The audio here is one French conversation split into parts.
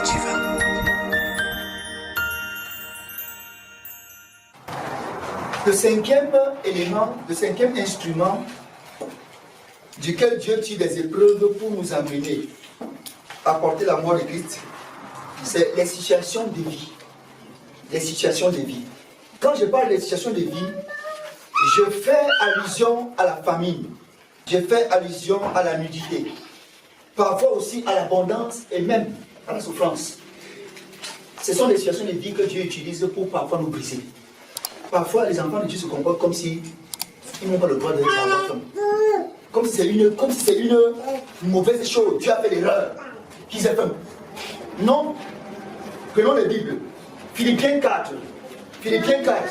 divin. Le cinquième élément, le cinquième instrument duquel Dieu tire des épreuves pour nous amener à porter la mort de Christ, c'est les situations de vie. Les situations de vie. Quand je parle des situations de vie, je fais allusion à la famine. Je fais allusion à la nudité. Parfois aussi à l'abondance et même à la souffrance. Ce sont des situations de vie que Dieu utilise pour parfois nous briser. Parfois, les enfants de Dieu se comportent comme si ils n'ont pas le droit de avoir faim. Comme si c'est une mauvaise chose. Dieu a fait l'erreur qu'ils aient faim. Non. Prenons les Bibles. Philippiens 4. Philippiens 4.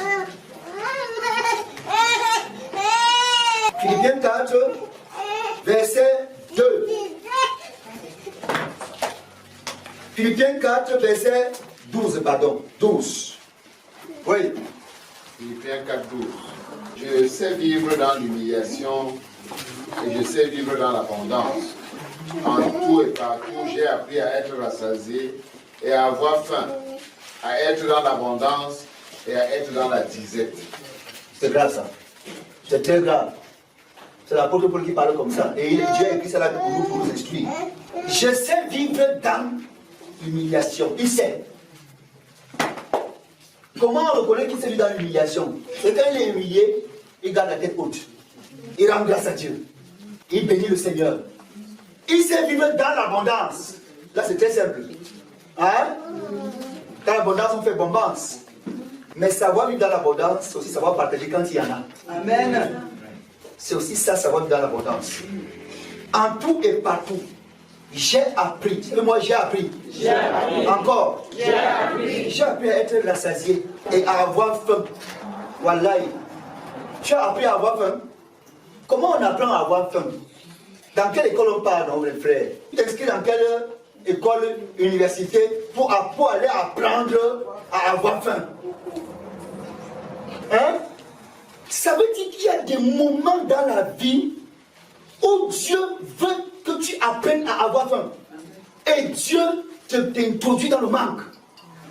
Philippiens 4, verset 2. Philippiens 4, verset 12, pardon. 12. Oui. Philippiens 4, 12. Je sais vivre dans l'humiliation et je sais vivre dans l'abondance. En tout et partout, j'ai appris à être rassasié et à avoir faim, à être dans l'abondance et à être dans la disette. C'est grave ça. C'est très grave. C'est l'apôtre Paul qui parle comme ça. Et Dieu a écrit ça là pour nous instruire. Je sais vivre dans l'humiliation. Il sait. Comment on reconnaît qu'il s'est vu dans l'humiliation? C'est quand il est humilié, il garde la tête haute. Il rend grâce à Dieu. Il bénit le Seigneur. Il sait vivre dans l'abondance. Là, c'est très simple. Hein? Dans l'abondance, on fait bombance. Mais savoir vivre dans l'abondance, c'est aussi savoir partager quand il y en a. Amen. C'est aussi ça, savoir vivre dans l'abondance. En tout et partout, j'ai appris. Moi, j'ai appris. J'ai appris. Encore. J'ai appris. J'ai appris à être rassasié et à avoir faim. Wallahi. Tu as appris à avoir faim. Comment on apprend à avoir faim? Dans quelle école on parle, non, mes frères? Tu t'inscris dans quelle école, université pour aller apprendre à avoir faim? Hein? Ça veut dire qu'il y a des moments dans la vie où Dieu veut que tu apprennes à avoir faim. Et Dieu t'introduit dans le manque.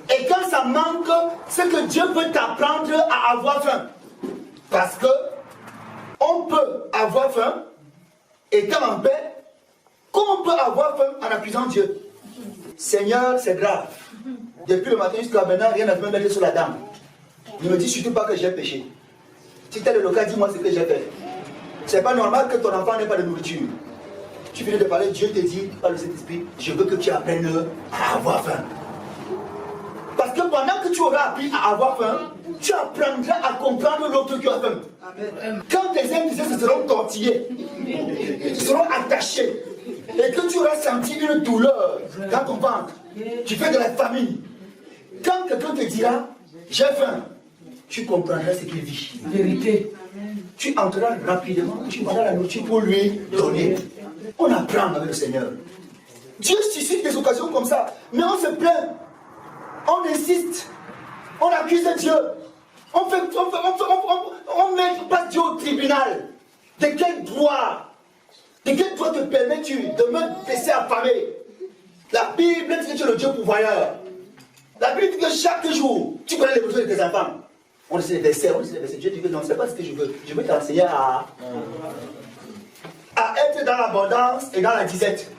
Et quand ça manque, c'est que Dieu veut t'apprendre à avoir faim. Parce que on peut avoir faim, étant en paix, comme on peut avoir faim en accusant Dieu. Seigneur, c'est grave. Depuis le matin jusqu'à maintenant, rien n'a pu me mettre sur la dame. Ne me dis surtout pas que j'ai péché. Si tu as le local, dis-moi ce que j'ai fait. C'est pas normal que ton enfant n'ait pas de nourriture. Tu viens de parler, Dieu te dit, par le Saint-Esprit, je veux que tu apprennes à avoir faim. Parce que pendant que tu auras appris à avoir faim, tu apprendras à comprendre l'autre qui a faim. Amen. Quand tes invités se seront tortillés, se seront attachés, et que tu auras senti une douleur dans ton ventre, tu fais de la famine. Quand quelqu'un te dira, j'ai faim, tu comprendras ce qu'il vit. Vérité. Tu entreras rapidement, tu prendras la nourriture pour lui donner. On apprend avec le Seigneur. Dieu suscite des occasions comme ça, mais on se plaint. On insiste, on accuse Dieu, on met pas Dieu au tribunal. De quel droit te permets-tu de me laisser affamer? La Bible dit que tu es le Dieu pourvoyeur. La Bible dit que chaque jour, tu connais les besoins de tes enfants. On lit les versets, Dieu dit que non, c'est pas ce que je veux. Je veux t'enseigner à être dans l'abondance et dans la disette.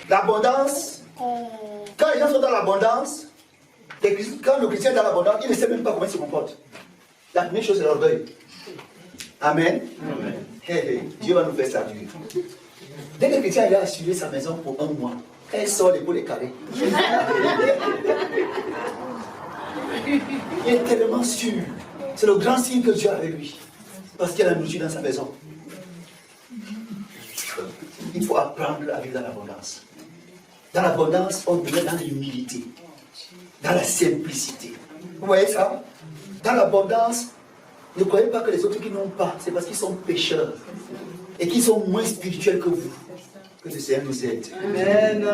L'abondance, quand les gens sont dans l'abondance, quand le chrétien est dans l'abondance, il ne sait même pas comment il se comporte. La première chose, c'est l'orgueil. Amen. Amen. Hey, Dieu va nous faire ça. Dès que le chrétien a assuré sa maison pour un mois, quand il sort les boules carrés, il est tellement sûr. C'est le grand signe que Dieu a avec lui. Parce qu'il y a la nourriture dans sa maison. Il faut apprendre à vivre dans l'abondance. Dans l'abondance, on devient dans l'humilité. Dans la simplicité. Vous voyez ça? Dans l'abondance, ne croyez pas que les autres qui n'ont pas, c'est parce qu'ils sont pécheurs et qu'ils sont moins spirituels que vous. Que le Seigneur nous aide. Amen.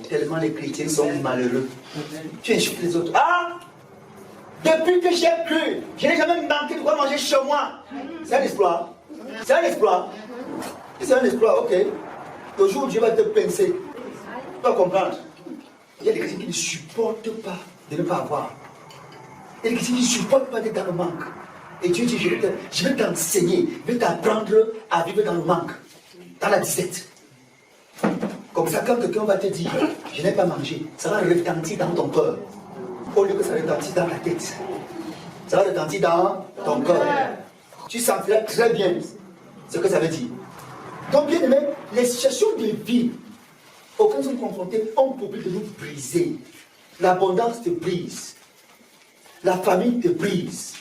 Tellement les chrétiens sont malheureux. Tu insultes les autres. Ah! Depuis que j'ai cru, je n'ai jamais manqué de quoi manger chez moi. C'est un exploit. C'est un exploit. C'est un exploit, ok. Le jour où Dieu va te pincer, tu vas comprendre. Il y a des chrétiens qui ne supportent pas de ne pas avoir. Il y a des chrétiens qui ne supportent pas d'être dans le manque. Et Dieu dit, je vais t'enseigner, je vais t'apprendre à vivre dans le manque, dans la disette. Comme ça, quand quelqu'un va te dire, je n'ai pas mangé, ça va retentir dans ton cœur. Au lieu que ça retentisse dans ta tête. Ça va retentir dans ton cœur. Tu sentiras très bien ce que ça veut dire. Donc, bien aimé, les situations de vie auxquelles nous sommes confrontés ont pour but de nous briser. L'abondance te brise. La famine te brise.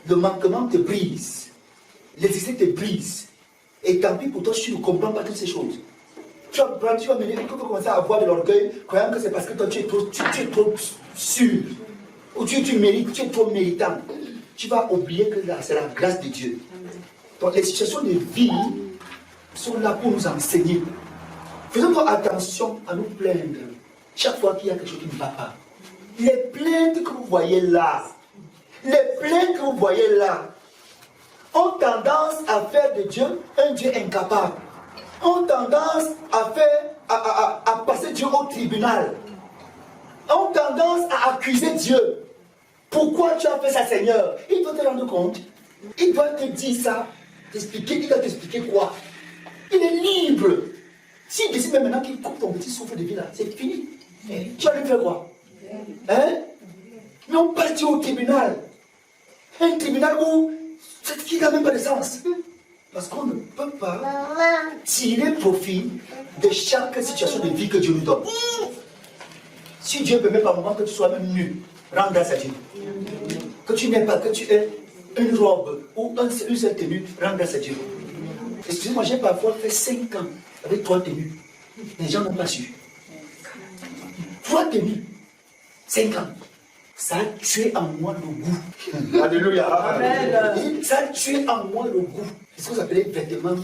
Le manquement te brise. L'existence te brise. Et tant pis pour toi, si tu ne comprends pas toutes ces choses. Tu vas mener, tu vas commencer à avoir de l'orgueil, croyant que c'est parce que toi tu es trop sûr. Ou tu mérites, tu es trop méritant. Tu vas oublier que c'est la grâce de Dieu. Donc les situations de vie sont là pour nous enseigner. Faisons attention à nous plaindre chaque fois qu'il y a quelque chose qui ne va pas. Les plaintes que vous voyez là, ont tendance à faire de Dieu un Dieu incapable. Ont tendance à passer Dieu au tribunal. Ont tendance à accuser Dieu. Pourquoi tu as fait ça, Seigneur? Il doit te rendre compte. Il doit te dire ça, il doit t'expliquer quoi? Il est libre. S'il décide même maintenant qu'il coupe ton petit souffle de vie là, c'est fini. Tu vas lui faire quoi? Hein? Mais on passe au tribunal. Un tribunal où qui n'a même pas de sens. Parce qu'on ne peut pas tirer profit de chaque situation de vie que Dieu nous donne. Si Dieu permet par moment que tu sois même nu, rends grâce à Dieu. Que tu n'aies pas, que tu aies une robe ou une seule tenue, rends grâce à Dieu. Excusez-moi, j'ai parfois fait 5 ans avec 3 tenues. Les gens n'ont pas su. 3 tenues, 5 ans. Ça a tué en moi le goût. Alléluia. Amen. Ça a tué en moi le goût. C'est ce que vous appelez vêtements.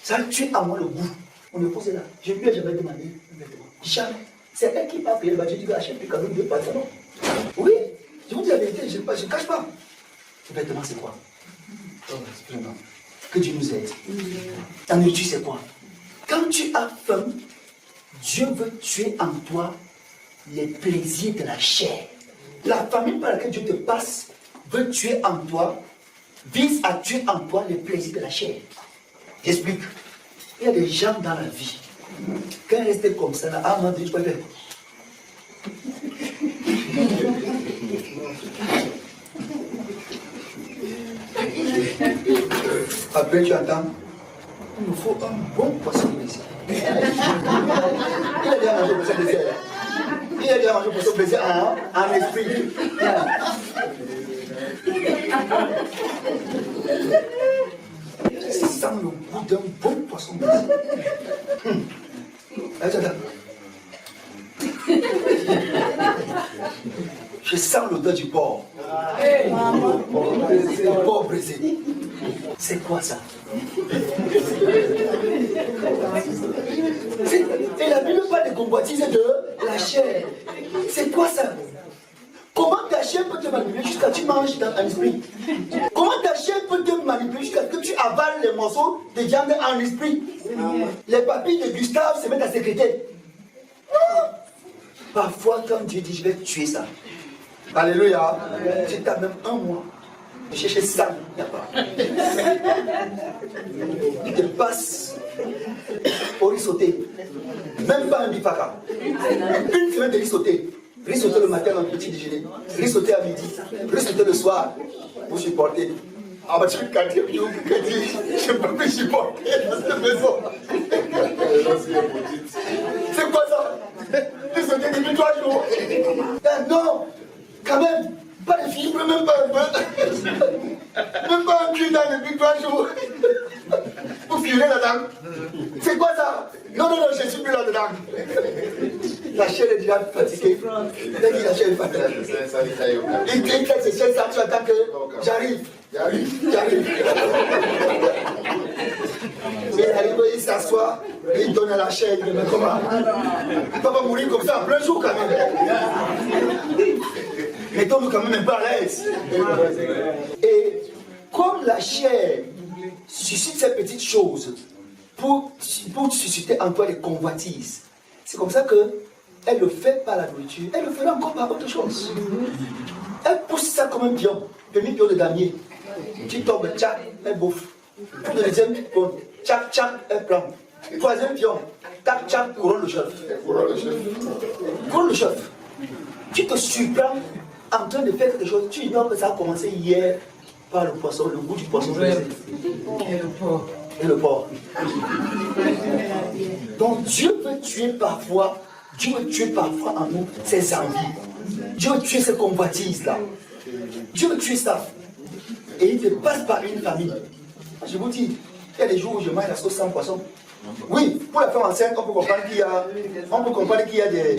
Ça a tué en moi le goût. On me posait là. Je lui ai jamais demandé un vêtement. Jamais. C'est elle qui m'a payé le budget. Je dis, achète quand même 2 pantalons. Oui. Je vous dis la vérité, je ne cache pas. Ce vêtement, c'est quoi? Que Dieu nous aide. Ta nourriture, c'est quoi? Quand tu as faim, Dieu veut tuer en toi les plaisirs de la chair. La famine par laquelle Dieu te passe veut tuer en toi, vise à tuer en toi les plaisirs de la chair. J'explique. Il y a des gens dans la vie, quand ils restent comme ça, là, à un moment donné, je peux faire. Après, tu entends, il nous faut un bon poisson ici. Il a déjà mangé pour ce désert. Il a déjà mangé pour son plaisir en esprit. Ça sent le goût d'un bon poisson. Attends. Je sens l'odeur du porc. Le porc brisé. C'est quoi ça? Et la Bible parle de convoitise de la chair. C'est quoi ça? Comment ta chair peut te manipuler jusqu'à ce que tu manges dans un esprit? Comment ta chair peut te manipuler jusqu'à ce que tu avales les morceaux de viande en esprit? Les papilles de Gustave se mettent à sécréter. Parfois, quand Dieu dit je vais tuer ça, alléluia, tu t'as même 1 mois de chercher ça, il n'y a pas. Il te passe au riz sauté, même pas un bifaka. Une semaine de riz sauté. Riz sauté le matin en petit déjeuner, riz sauté à midi, riz sauté le soir, pour supporter. Ah bah tu es le 4e jour que dit, je ne peux plus supporter dans cette maison. C'est quoi ça? Riz sauté depuis 3 jours. Non, quand même, pas de fibres, même pas un peu. Même pas un cul dans depuis 3 jours. Pour filer là-dedans. C'est quoi ça? Non, je ne suis plus là-dedans. La chair est déjà fatiguée. Dès qu'il la chair est fatiguée. Il claque ses chaises, ça, tu attends que j'arrive. Il arrive, il s'assoit, il donne à la chair, il dit, mais comment? Il ne peut pas mourir comme ça en plein jour quand même. Mettons-nous quand même un peu à l'aise. Et comme la chair suscite ces petites choses pour susciter en toi les convoitises, c'est comme ça que elle le fait par la nourriture, elle le fera encore par autre chose. Elle pousse ça comme un pion, premier pion de damier. Tu tombes, tchac, elle bouffe. Pour le deuxième pion, tchac, tchac, elle prend. Troisième pion, tac, tchac, couronne le chef. Couronne le chef. Tu te surprends en train de faire quelque chose, tu ignores que ça a commencé hier par le poisson, le goût du poisson. Et le porc. Donc Dieu veut tuer parfois en nous ses envies. Dieu veut tuer ces convoitises là. Dieu veut tuer ça. Et il te passe par une famille. Je vous dis, il y a des jours où je mange la sauce sans poisson. Oui, pour la femme enceinte, on peut comprendre qu'il y a des...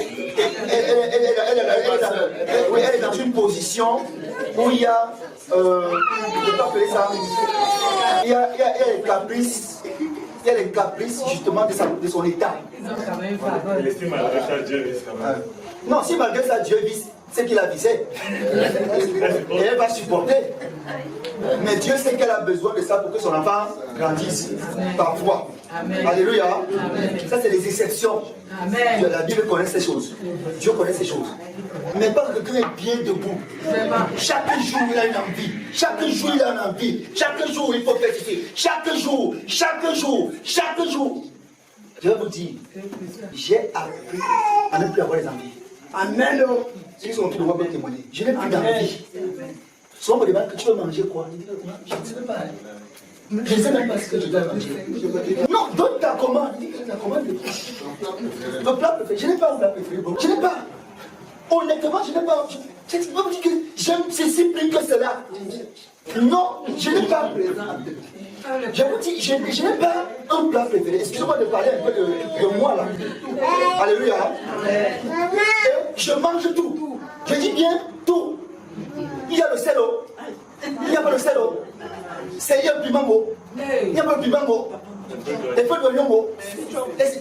Elle est dans une position où il y a... je ne peux pas appeler ça... Il y a les caprices. Il y a les caprices justement de son état. Non, si malgré ça Dieu vise, c'est qu'il a visé. Et elle va supporter. Mais Dieu sait qu'elle a besoin de ça pour que son enfant grandisse. Parfois. Amen. Alléluia. Amen. Ça, c'est les exceptions. Amen. La Bible connaît ces choses. Dieu connaît ces choses. Mais pas que quelqu'un est bien debout. Chaque jour, il a une envie. Chaque jour, il a une envie. Chaque jour, il faut persister. Chaque jour. Je vais vous dire, j'ai appris à ne plus avoir les envies. Amen. Ceux qui sont autour de moi peuvent témoigner. Je n'ai plus d'envie. Souvent, on me demande que tu veux manger quoi? Je ne sais pas. Je ne sais même pas ce que je dois manger. Non, donne ta commande. Ta commande le plat préféré. Je n'ai pas un plat préféré. Je n'ai pas. Honnêtement, je n'ai pas. Je ne peux pas vous dire que j'aime ceci plus que cela. Non, je n'ai pas. Je vous dis, je n'ai pas un plat préféré. Excusez-moi de parler un peu de moi là. Alléluia. Et je mange tout. Je dis bien tout. Il y a le sel. Il n'y a pas le sel. Il y a le piment. Il n'y a pas le piment. Les feuilles d'oignon.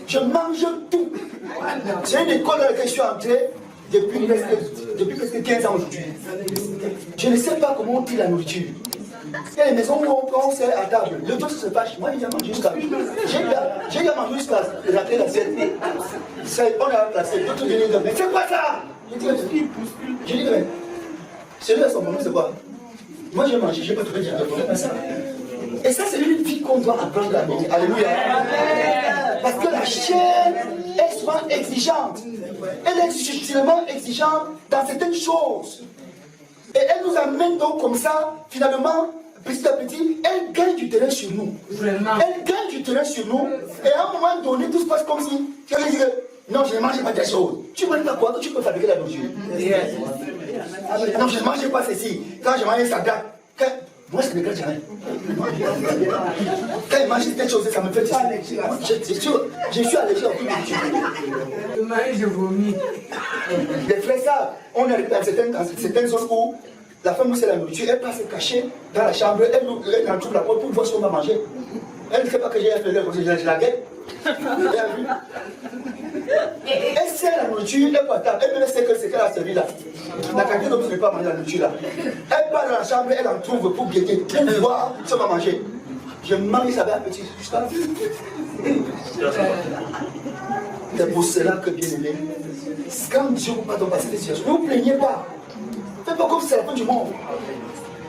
Je mange tout. C'est une école dans laquelle je suis entré depuis presque 15 ans aujourd'hui. Je ne sais pas comment on tire la nourriture. Il y a des maisons où on sert à table. Le dos se fâche. Moi, il a mangé jusqu'à. J'ai déjà mangé jusqu'à la clé d'assiette. On a placé. D'autres viennent dire, mais c'est quoi ça? J'ai dit, mais celui-là, son problème, c'est quoi? Moi, j'ai mangé, je n'ai pas trouvé de problème à ça. Et ça, c'est une vie qu'on doit apprendre à vivre. Alléluia. Parce que la chair est souvent exigeante. Elle est subtilement exigeante dans certaines choses. Et elle nous amène donc comme ça, finalement, petit à petit, elle gagne du terrain sur nous. Elle gagne du terrain sur nous. Et à un moment donné, tout se passe comme si tu allais dire, non, je ne mange pas des choses. Tu ne manges pas quoi? Tu peux fabriquer la nourriture. Non, je ne mange pas ceci. Quand je mange ça date. Moi, je ne regrette jamais. Quand il mange quelque chose, ça me fait. Je suis allergique à tout. Je vomis. Les frères, ça, on est dans certaines zones où la femme, c'est la nourriture, elle passe se cacher dans la chambre, elle entoure la porte pour voir ce qu'on va manger. Elle ne sait pas que j'ai fait l'heure, parce que je la guette. Elle sert la nourriture, elle est table, elle me sait que c'est qu'elle a servi là. La qualité ne peut pas manger la nourriture là. Elle part dans la chambre, elle en trouve pour guetter, pour voir ce qu'on va manger. Je mange ça avec un petit jusqu'à. C'est pour cela que, bien aimé, quand Dieu vous pardonne par cette situation, ne vous plaignez pas. Faites pas comme si c'est la fin du monde.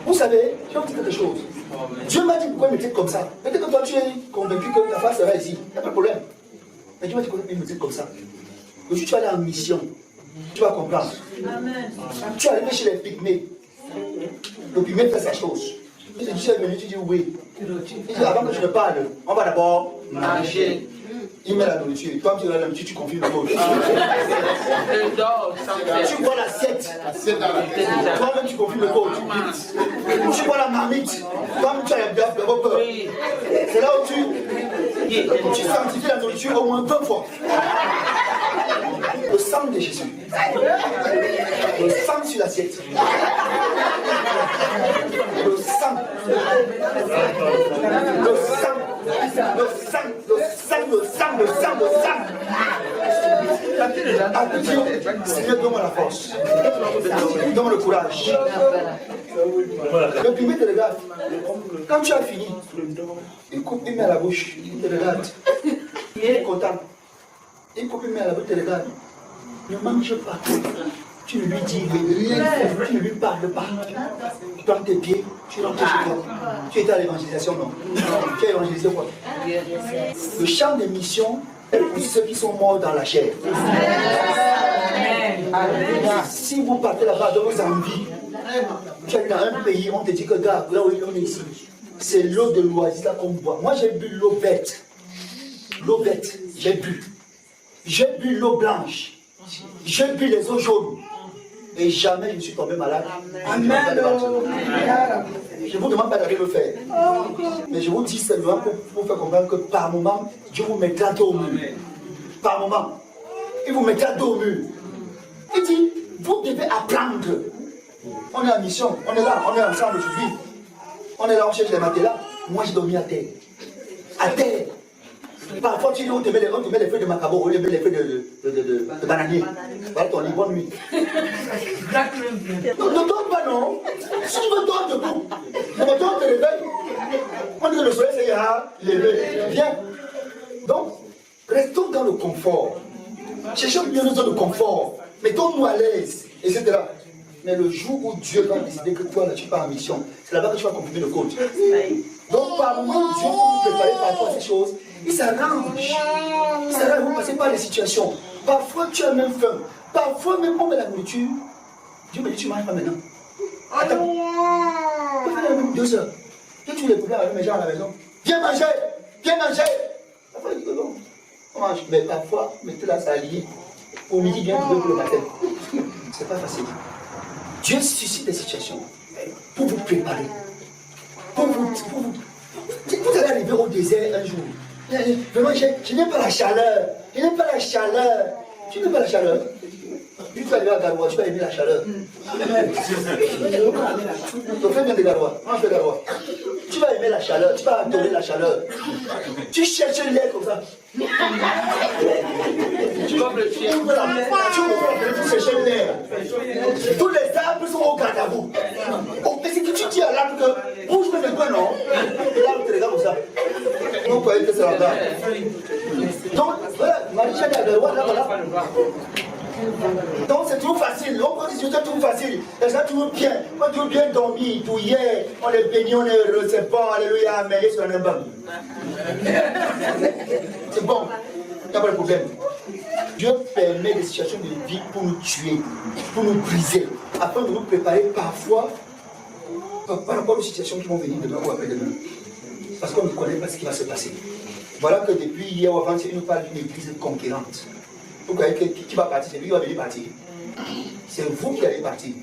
Vous savez, je vais vous dire quelque chose. Dieu m'a dit pourquoi il me traite comme ça. Peut-être que toi tu es convaincu que ta femme sera ici. Il n'y a pas de problème. Mais Dieu m'a dit pourquoi il me traite comme ça. Aujourd'hui tu vas aller en mission. Tu vas comprendre. Amen. Tu es arrivé chez les pygmées. Le pygmée fait sa chose. Tu es venu, tu dis oui. Il dit avant que je ne parle, on va d'abord manger. Il met la nourriture. Toi, tu as la nourriture, tu confies le coach. Tu vois l'assiette. Toi-même, tu confies le coach. Tu vois la marmite. Toi-même, tu as la peur. C'est là où tu sanctifies la nourriture au moins 2 fois. Le sang de Jésus. Le sang sur l'assiette. Le sang. Le sang. Le sang. Le sang. Le sang. Le sang, le sang. Seigneur, donne-moi la force. Donne-moi le courage. Le pygmée te regarde. Quand tu as fini, il coupe, il met à la bouche. Il te regarde. Il est content. Il coupe, il met à la bouche, il te regarde. Ne mange pas. Tu ne lui dis rien, tu ne lui parles pas. Tu prends tes pieds, tu rentres chez toi. Tu étais à l'évangélisation, non? Tu as évangélisé quoi? Le champ de mission est pour ceux qui sont morts dans la chair. Si vous partez là-bas dans vos envies, tu es dans un pays, on te dit que gars, là où on est ici, c'est l'eau de l'oasis là qu'on boit. Moi j'ai bu l'eau bête. L'eau bête, j'ai bu. J'ai bu l'eau blanche. J'ai bu les eaux jaunes. Et jamais je ne suis tombé malade. Amen. Je ne vous demande pas d'aller le faire. Mais je vous dis seulement pour vous faire comprendre que par moment, Dieu vous mettra dos au mur. Par moment, il vous mettra dos au mur. Il dit, vous devez apprendre. On est en mission, on est là, on est ensemble aujourd'hui. On est là, on cherche les matelas. Moi, j'ai dormi à terre. À terre. Parfois, tu dis, on te met les feuilles de macabo, on te met les feuilles de bananier. Voilà ton lit, bonne nuit. Ne dors pas, non. Si tu veux dormir debout, le matin, on te réveille. On dit que le soleil, c'est levé. Viens. Donc, restons dans le confort. Cherchons bien nos zones de confort. Mettons-nous à l'aise, etc. Mais le jour où Dieu va décider que toi, là, tu pars en mission, c'est là-bas que tu vas confirmer le coach. Donc, par moment, Dieu va vous préparer parfois ces choses. Il s'arrange. Il s'arrange, vous passez par les situations. Parfois, tu as même faim. Parfois, même on met la nourriture. Dieu me dit, tu ne manges pas maintenant. Attends. On va faire même 2 heures. Qu'est-ce que tu as des problèmes avec mes gens à la maison? Viens manger. Viens manger. Parfois, il dit que non. On mange. Mais parfois, mettez la salive. Au midi, bien pour le matin. C'est pas facile. Dieu suscite des situations pour vous préparer. Pour vous. Vous allez arriver au désert un jour. Vraiment, je n'aime pas la chaleur. Je n'aime pas la chaleur. Tu n'aimes pas la chaleur? Tu vas arriver à Garoua, tu vas aimer la chaleur. Tu fais bien de Garoua. Moi, je fais Garoua. Tu vas aimer la chaleur. Tu vas adorer la chaleur. Tu cherches l'air comme ça. Tu vas le chien. Tu cherches l'air. Tous les arbres sont au garde à vous. Mais c'est que tu dis à l'arbre que bouge-moi un peu, non? L'arbre te regarde comme ça. On croyait que c'est là-bas. Donc, voilà, Marie-Jeanne est à Garoua, là, voilà. Donc c'est toujours facile, on peut dire que c'est toujours facile, et ça toujours bien, on a toujours bien dormi, tout hier, on est béni, on est heureux, c'est bon, alléluia, mais sur un banc. C'est bon, il n'y a pas de problème. Dieu permet des situations de vie pour nous tuer, pour nous briser, afin de nous préparer parfois par rapport aux situations qui vont venir demain ou après-demain. Parce qu'on ne connaît pas ce qui va se passer. Voilà que depuis hier ou avant, il nous parle d'une église conquérante. Vous voyez qui va partir, c'est lui qui va venir partir. C'est vous qui allez partir.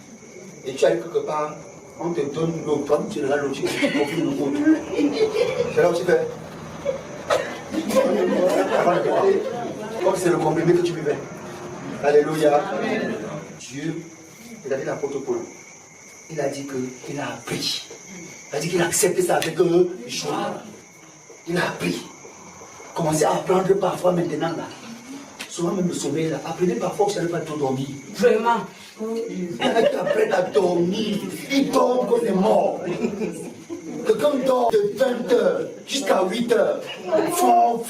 Et tu arrives quelque part, on te donne l'eau, toi tu es là, l'eau, tu confies l'eau. C'est là où tu fais. Avant de parler, comme c'est le comprimé que tu buvais. Alléluia. Dieu, il a dit l'apôtre Paul, il a dit qu'il a appris. Il a dit qu'il a accepté ça avec joie. Il a appris. Commencez à apprendre parfois maintenant là. Souvent même le sommeil là. Apprenez parfois que ça ne va pas trop dormir. Vraiment. Apprennent à dormir. Ils dorment comme des morts. Quelqu'un dort de 20h jusqu'à 8h. Fond.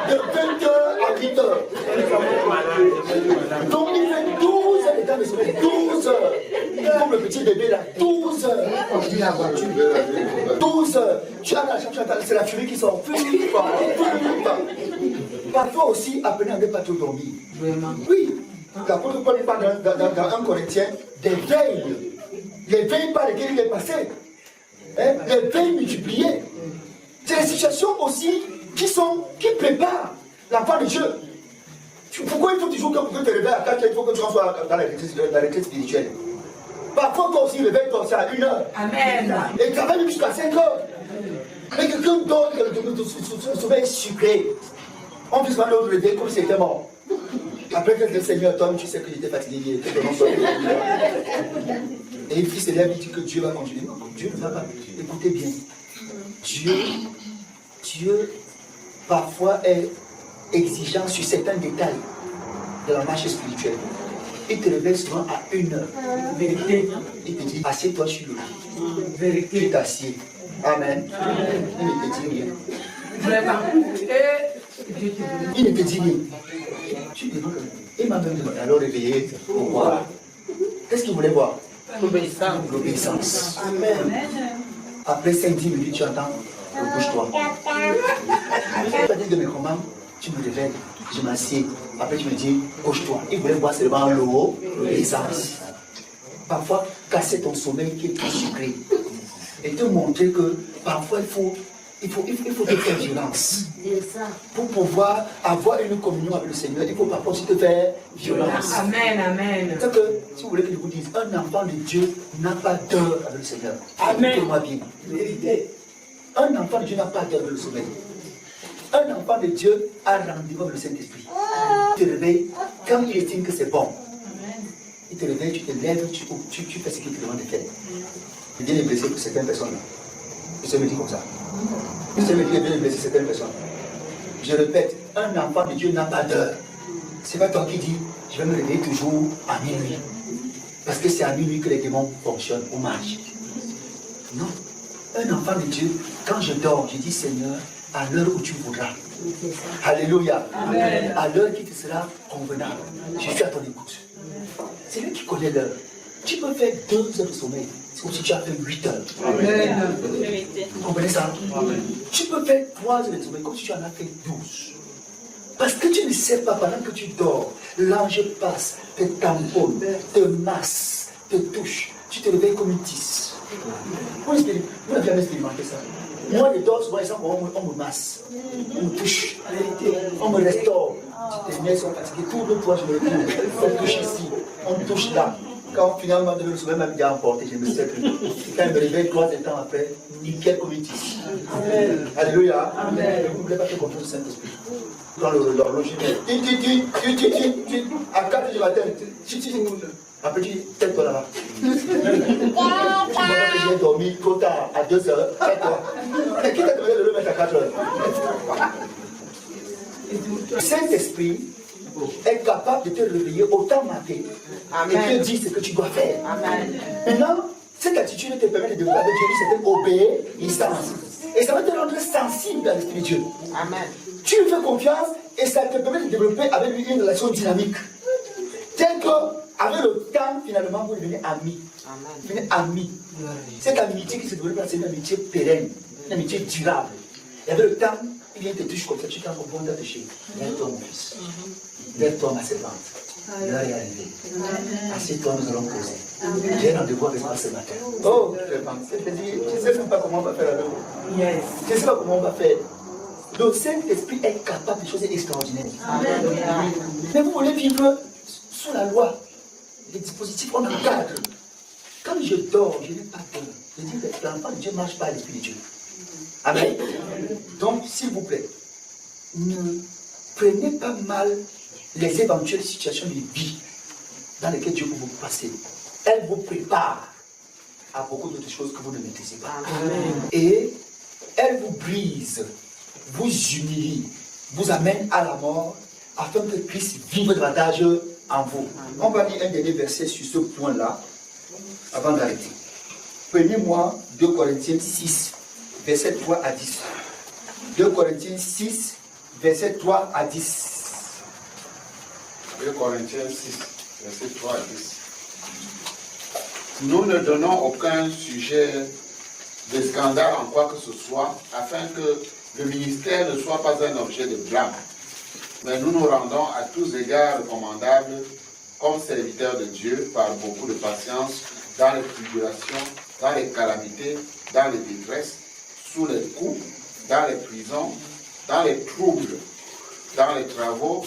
De 20h à 8h. Donc il fait 12 heures d'état de sommeil. 12 heures. Comme le petit bébé là. 12 heures. On dit la voiture. 12 heures. Tu as la chambre, c'est la fumée qui sort. Parfois aussi, apprenez à ne pas trop dormir. Vraiment. Oui. L'apôtre Paul parle dans 1 Corinthiens des veilles. Les veilles par lesquelles il est passé. Hein? Les veilles multipliées. C'est des situations aussi qui préparent l'enfant de Dieu. Pourquoi il faut toujours que tu te réveilles à 4 heures, il faut que tu sois dans la retraite spirituelle. Parfois, toi aussi, réveille-toi aussi à 1 heure. Amen. Et travaille jusqu'à 5 heures. Mais quelqu'un d'autre, le sommeil sucré. On puisse prendre l'autre réveil comme si c'était mort. Après que le Seigneur tombe, tu sais que j'étais fatigué. Et il se lève, il dit que Dieu va continuer. Non, Dieu ne va pas. Écoutez bien. Dieu, parfois, est exigeant sur certains détails de la marche spirituelle. Il te réveille souvent à 1 heure. Vérité. Il te dit, assieds-toi sur le lit. Vérité. Tu t'assieds. Amen. Il ne te dit rien. Vraiment. Et Il ne te dit rien. Tu demandes, il m'a même demandé, alors réveillé, pourquoi? Qu'est-ce qu'il voulait voir? L'obéissance. Amen. Après 5-10 minutes, tu entends, bouge-toi. Tu vas dire de mes commandes, tu me réveilles, je m'assieds. Après, tu me dis, couche-toi. Il voulait voir seulement l'obéissance. Parfois, casser ton sommeil qui est trop sucré. Et te montrer que parfois, il faut te faire violence. Pour pouvoir avoir une communion avec le Seigneur, il faut parfois aussi te faire violence. Amen, amen. C'est que, si vous voulez que je vous dise, un enfant de Dieu n'a pas d'heure avec le Seigneur. Amen. Écoutez-moi bien. Vérité. Un enfant de Dieu n'a pas d'heure avec le sommeil. Un enfant de Dieu a rendez-vous avec le Saint-Esprit. Il te réveille quand il estime que c'est bon. Il te réveille, tu te lèves, tu fais ce qu'il te demande de faire. Il vient de blesser pour certaines personnes. Je me dis comme ça. Je me dis qu'il vient de blesser certaines personnes. Je répète, un enfant de Dieu n'a pas d'heure. C'est pas toi qui dis, je vais me réveiller toujours à minuit. Parce que c'est à minuit que les démons fonctionnent ou marchent. Non. Un enfant de Dieu, quand je dors, je dis Seigneur, à l'heure où tu voudras. Alléluia. Amen. À l'heure qui te sera convenable. Je suis à ton écoute. C'est lui qui connaît l'heure. Tu peux faire 2 heures de sommeil. C'est comme si tu as fait 8 heures. Amen. Vous comprenez ça? Amen. Tu peux faire 3 heures de sommeil comme si tu en as fait 12. Parce que tu ne sais pas, pendant que tu dors, l'ange passe, te tamponne, te masse, te touche. Tu te réveilles comme une tisse. Vous n'avez jamais expérimenté ça? Moi, je dors souvent, on me masse, on me touche, on me restaure. Tes nerfs sont fatigués, tourne-toi, je me retourne. On touche ici, on touche là. Quand finalement, le sommeil m'a bien emporté, je me sais plus. Et quand je me réveille 3 temps après, nickel comme une tisse. Alléluia. Amen. Ne voulez pas faire confiance au Saint-Esprit. Dans l'horloge, à 4 heures du matin, après tu dis, tête-toi là-bas. Tu vois que j'ai dormi trop tard, à 2 heures, tête-toi. Et qui t'a demandé de le mettre à 4 heures? Le Saint-Esprit est capable de te réveiller autant matin et te dire ce que tu dois faire. Amen. Maintenant, cette attitude te permet de développer avec Dieu une certaine obéissance. Et ça va te rendre sensible à l'Esprit de Dieu. Amen. Tu lui fais confiance et ça te permet de développer avec lui une relation dynamique. Tel que, avec le temps, finalement, vous devenez amis. Vous devenez amis. Cette amitié qui se développe, c'est une amitié pérenne, une amitié durable. Et avec le temps, il vient te toucher comme ça, tu t'en vas de chez. Lève-toi, mon fils. Lève-toi, ma servante. L'heure est arrivée. Assieds-toi, nous allons causer. J'ai un rendez-vous avec moi ce matin. Oh, je ne sais même pas comment on va faire avec vous. Yes. Je ne sais pas comment on va faire. Le Saint-Esprit est capable de choses extraordinaires. Amen. Mais vous voulez vivre sous la loi. Les dispositifs, on encadre. Quand je dors, je n'ai pas peur. Je dis que l'enfant de Dieu marche par l'Esprit de Dieu. Amen. Donc, s'il vous plaît, ne prenez pas mal les éventuelles situations de vie dans lesquelles Dieu peut vous passer. Elle vous prépare à beaucoup d'autres choses que vous ne maîtrisez pas. Amen. Et elle vous brise, vous humilie, vous amène à la mort afin que Christ vive davantage en vous. Amen. On va lire un dernier verset sur ce point-là avant d'arrêter. Prenez-moi 2 Corinthiens 6, verset 3 à 10. 2 Corinthiens 6, verset 3 à 10. 2 Corinthiens 6, verset 3 à 10. Nous ne donnons aucun sujet de scandale en quoi que ce soit, afin que le ministère ne soit pas un objet de blâme. Mais nous nous rendons à tous égards recommandables comme serviteurs de Dieu par beaucoup de patience dans les tribulations, dans les calamités, dans les détresses, sous les coups, dans les prisons, dans les troubles, dans les travaux,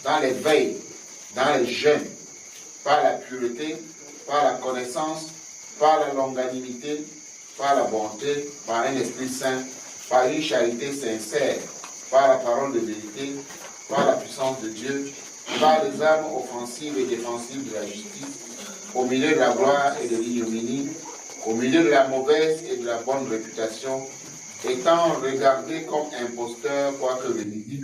dans les veilles, dans les jeûnes, par la pureté, par la connaissance, par la longanimité, par la bonté, par un esprit saint, par une charité sincère, par la parole de vérité, par la puissance de Dieu, par les armes offensives et défensives de la justice, au milieu de la gloire et de l'ignominie, au milieu de la mauvaise et de la bonne réputation, étant regardés comme imposteurs, quoique véridiques,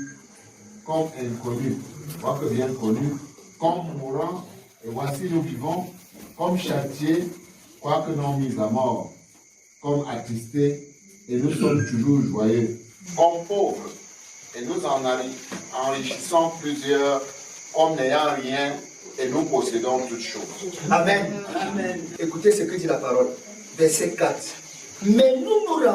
comme inconnus, quoique bien connus, comme mourants, et voici nous vivons, comme châtiés, quoique non mis à mort, comme attristés, et nous sommes toujours joyeux, comme pauvres, et nous en enrichissons plusieurs comme n'ayant rien et nous possédons toutes choses. Amen. Amen. Écoutez ce que dit la parole. Verset 4. Mais nous nous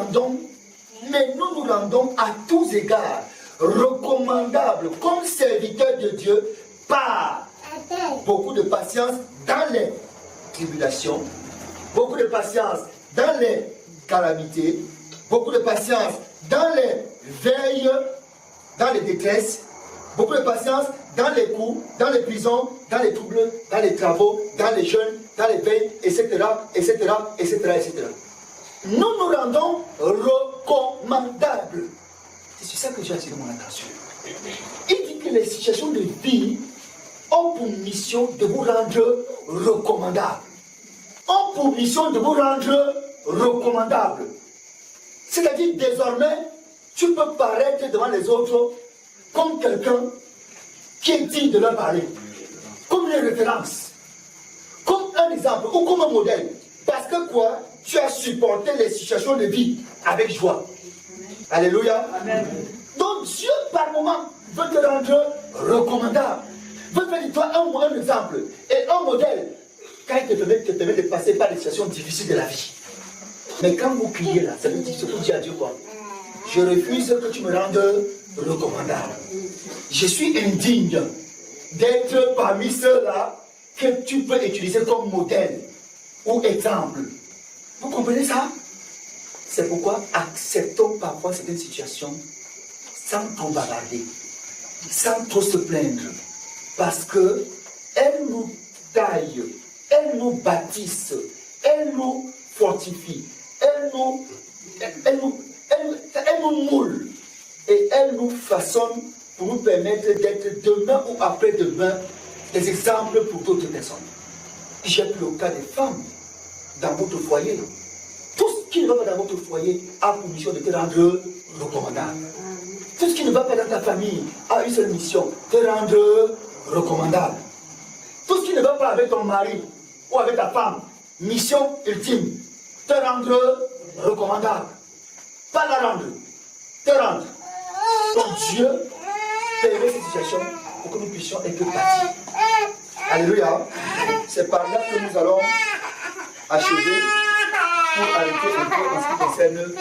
rendons à tous égards recommandables comme serviteurs de Dieu par beaucoup de patience dans les tribulations, beaucoup de patience dans les calamités, beaucoup de patience dans les veilles, dans les détresses, beaucoup de patience dans les coups, dans les prisons, dans les troubles, dans les travaux, dans les jeûnes, dans les veilles, etc., etc., etc., etc. Nous nous rendons recommandables. C'est sur ça que j'ai attiré mon attention. Il dit que les situations de vie ont pour mission de vous rendre recommandables. Ont pour mission de vous rendre recommandables. C'est-à-dire désormais, tu peux paraître devant les autres comme quelqu'un qui est digne de leur parler, comme une référence, comme un exemple ou comme un modèle. Parce que quoi? Tu as supporté les situations de vie avec joie. Alléluia. Amen. Donc Dieu par moment veut te rendre recommandable, veut faire de toi un exemple et un modèle quand il te permet de passer par des situations difficiles de la vie. Mais quand vous criez là, ça veut dire ce que dit à Dieu quoi? Je refuse que tu me rendes recommandable. Je suis indigne d'être parmi ceux-là que tu peux utiliser comme modèle ou exemple. Vous comprenez ça? C'est pourquoi acceptons parfois certaines situations sans trop bavarder, sans trop se plaindre, parce que elles nous taillent, elles nous bâtissent, elles nous fortifient, elles nous moulent et elles nous façonnent pour nous permettre d'être demain ou après-demain des exemples pour d'autres personnes. J'ai pris le cas des femmes dans votre foyer. Tout ce qui ne va pas dans votre foyer a pour mission de te rendre recommandable. Tout ce qui ne va pas dans ta famille a une seule mission, te rendre recommandable. Tout ce qui ne va pas avec ton mari ou avec ta femme, mission ultime, te rendre recommandable. Pas la rendre, te rendre. Donc Dieu permet cette situation pour que nous puissions être bâtis. Alléluia. C'est par là que nous allons achever pour arrêter un peu en ce qui concerne